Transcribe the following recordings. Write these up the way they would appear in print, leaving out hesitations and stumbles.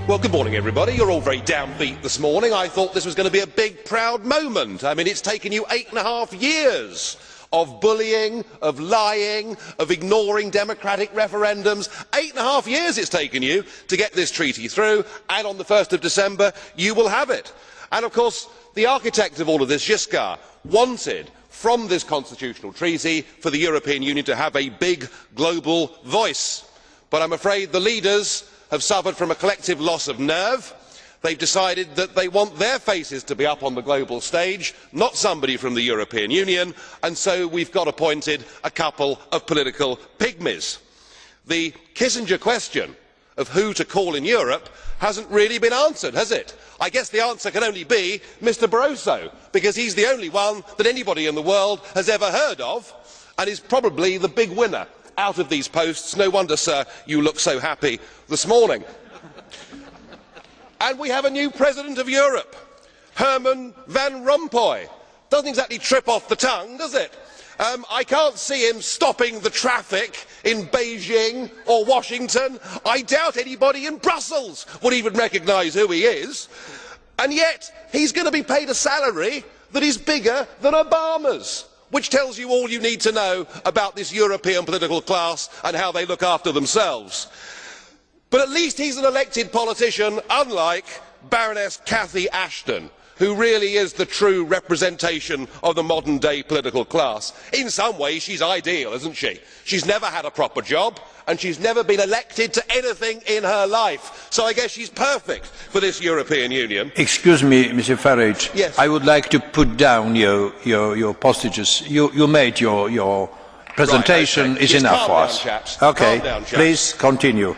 Well, good morning, everybody. You're all very downbeat this morning. I thought this was going to be a big, proud moment. I mean, it's taken you 8.5 years of bullying, of lying, of ignoring democratic referendums. 8.5 years it's taken you to get this treaty through, and on the 1st of December, you will have it. And, of course, the architect of all of this, Giscard, wanted from this constitutional treaty for the European Union to have a big global voice. But I'm afraid the leaders have suffered from a collective loss of nerve. They've decided that they want their faces to be up on the global stage, not somebody from the European Union, and so we've got appointed a couple of political pygmies. The Kissinger question of who to call in Europe hasn't really been answered, has it? I guess the answer can only be Mr Barroso, because he's the only one that anybody in the world has ever heard of, and is probably the big winner out of these posts. No wonder, sir, you look so happy this morning. And we have a new President of Europe, Herman Van Rompuy. Doesn't exactly trip off the tongue, does it? I can't see him stopping the traffic in Beijing or Washington. I doubt anybody in Brussels would even recognise who he is. And yet, he's going to be paid a salary that is bigger than Obama's, which tells you all you need to know about this European political class and how they look after themselves. But at least he's an elected politician, unlike Baroness Cathy Ashton, who really is the true representation of the modern day political class. In some ways she's ideal, isn't she? She's never had a proper job and she's never been elected to anything in her life, so I guess she's perfect for this European Union. Excuse me, Mr Farage. Yes. I would like to put down your postages. You made your presentation. Right, okay. Is Just enough for us. Chaps. Okay, Calm down, chaps. please continue.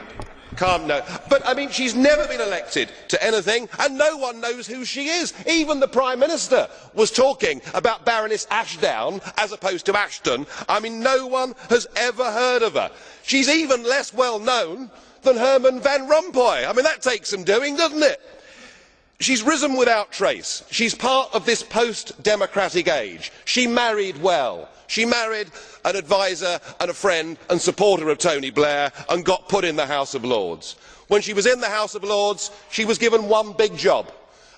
No. But I mean, she's never been elected to anything and no one knows who she is. Even the Prime Minister was talking about Baroness Ashdown as opposed to Ashton. I mean, no one has ever heard of her. She's even less well known than Herman Van Rompuy. I mean, that takes some doing, doesn't it? She's risen without trace. She's part of this post-democratic age. She married well. She married an adviser and a friend and supporter of Tony Blair and got put in the House of Lords. When she was in the House of Lords, she was given one big job,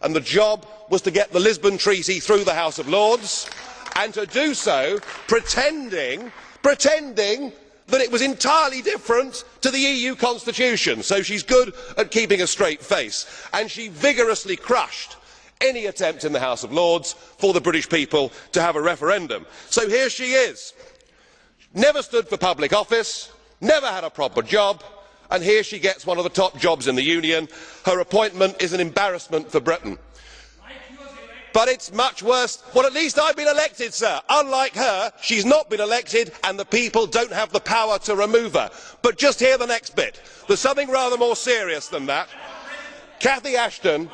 and the job was to get the Lisbon Treaty through the House of Lords, and to do so pretending that it was entirely different to the EU constitution. So she's good at keeping a straight face, and she vigorously crushed any attempt in the House of Lords for the British people to have a referendum. So here she is, never stood for public office, never had a proper job, and here she gets one of the top jobs in the Union. Her appointment is an embarrassment for Britain. But it's much worse. Well, at least I've been elected, sir. Unlike her, she's not been elected and the people don't have the power to remove her. But just hear the next bit. There's something rather more serious than that. Cathy Ashton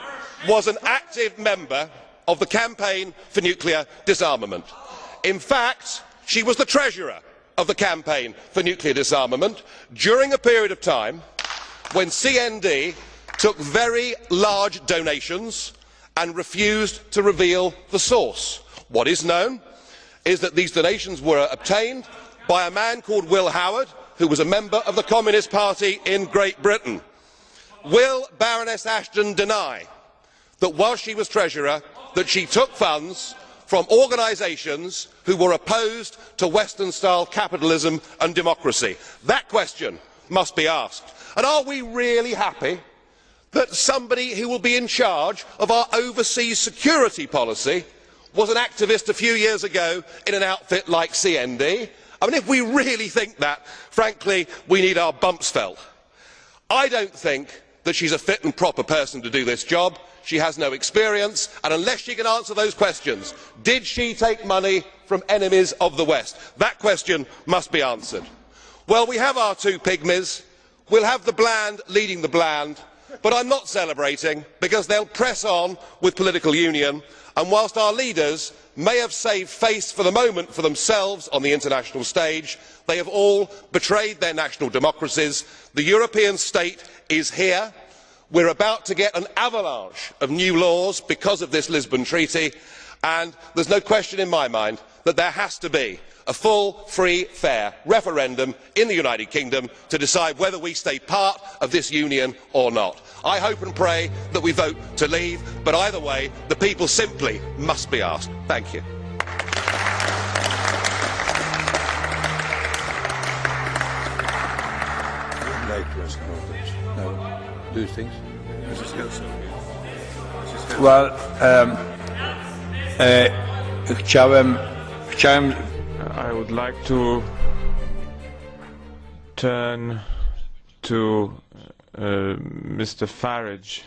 was an active member of the campaign for nuclear disarmament. In fact, she was the treasurer of the campaign for nuclear disarmament during a period of time when CND took very large donations and refused to reveal the source. What is known is that these donations were obtained by a man called Will Howard, who was a member of the Communist Party in Great Britain. Will Baroness Ashton deny that while she was treasurer, that she took funds from organisations who were opposed to Western-style capitalism and democracy? That question must be asked. And are we really happy that somebody who will be in charge of our overseas security policy was an activist a few years ago in an outfit like CND? I mean, if we really think that, frankly, we need our bumps felt. I don't think that she's a fit and proper person to do this job. She has no experience, and unless she can answer those questions, did she take money from enemies of the West? That question must be answered. Well, we have our two pygmies. We'll have the bland leading the bland, but I'm not celebrating, because they'll press on with political union, and whilst our leaders may have saved face for the moment for themselves on the international stage, they have all betrayed their national democracies. The European state is here. We're about to get an avalanche of new laws because of this Lisbon Treaty, and there's no question in my mind that there has to be a full, free, fair referendum in the United Kingdom to decide whether we stay part of this union or not. I hope and pray that we vote to leave, but either way, the people simply must be asked. Thank you. No. Do you think? Well, I would like to turn to Mr. Farage.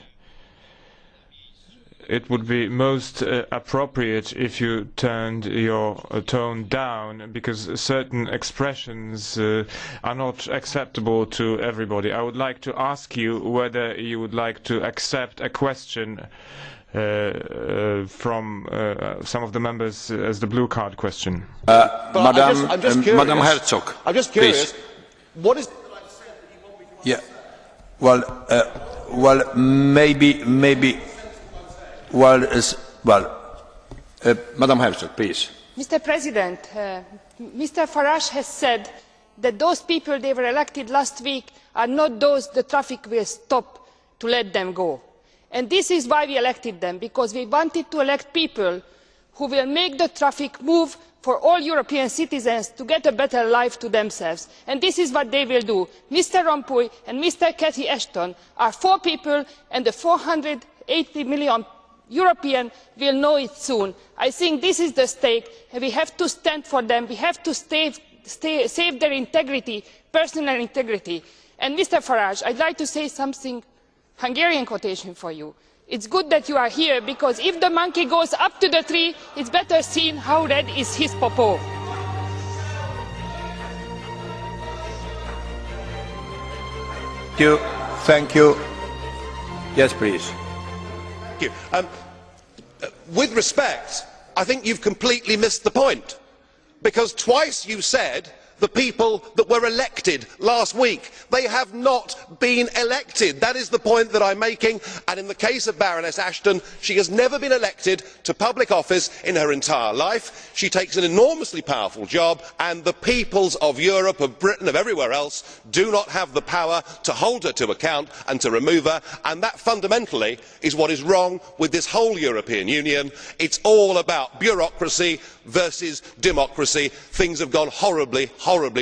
It would be most appropriate if you turned your tone down, because certain expressions are not acceptable to everybody. I would like to ask you whether you would like to accept a question from some of the members as the blue card question. Madam Herzog. I'm just curious. Please. What is? Yeah. Well, maybe. Madam Herzog, please. Mr. President, Mr. Farage has said that those people they were elected last week are not those the traffic will stop to let them go. And this is why we elected them, because we wanted to elect people who will make the traffic move for all European citizens to get a better life to themselves. And this is what they will do. Mr. Rompuy and Mr. Ketty Ashton are 4 people, and the 480 million Europeans will know it soon. I think this is the stake, and we have to stand for them. We have to save their integrity, personal integrity. And Mr. Farage, I'd like to say something, Hungarian quotation for you. It's good that you are here, because if the monkey goes up to the tree, it's better seen how red is his popo. Thank you. Yes, please. Thank you. With respect, I think you've completely missed the point, because twice you said the people that were elected last week. They have not been elected. That is the point that I'm making, and in the case of Baroness Ashton, she has never been elected to public office in her entire life. She takes an enormously powerful job, and the peoples of Europe, of Britain, of everywhere else do not have the power to hold her to account and to remove her, and that fundamentally is what is wrong with this whole European Union. It's all about bureaucracy versus democracy. Things have gone horribly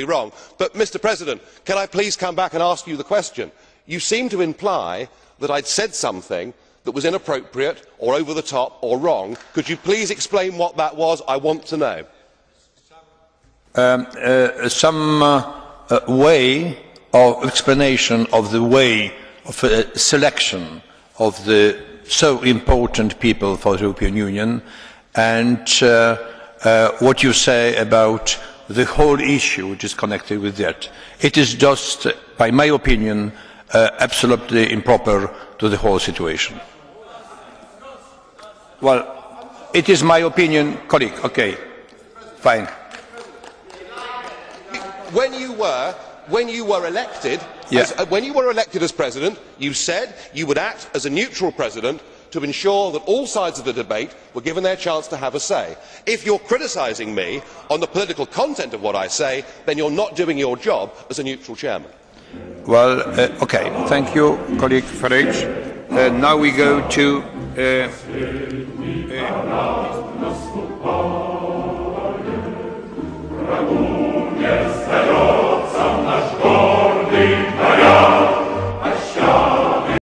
wrong. But, Mr. President, can I please come back and ask you the question? You seem to imply that I'd said something that was inappropriate or over the top or wrong. Could you please explain what that was? I want to know. Some way of explanation of the way of selection of the so important people for the European Union, and what you say about the whole issue which is connected with that. It is just, by my opinion, absolutely improper to the whole situation. Well, it is my opinion, colleague. Okay, fine. When you were elected, when you were elected as president, you said you would act as a neutral president to ensure that all sides of the debate were given their chance to have a say. If you are criticising me on the political content of what I say, then you are not doing your job as a neutral chairman. Well, okay, thank you, colleague Farage. Now we go to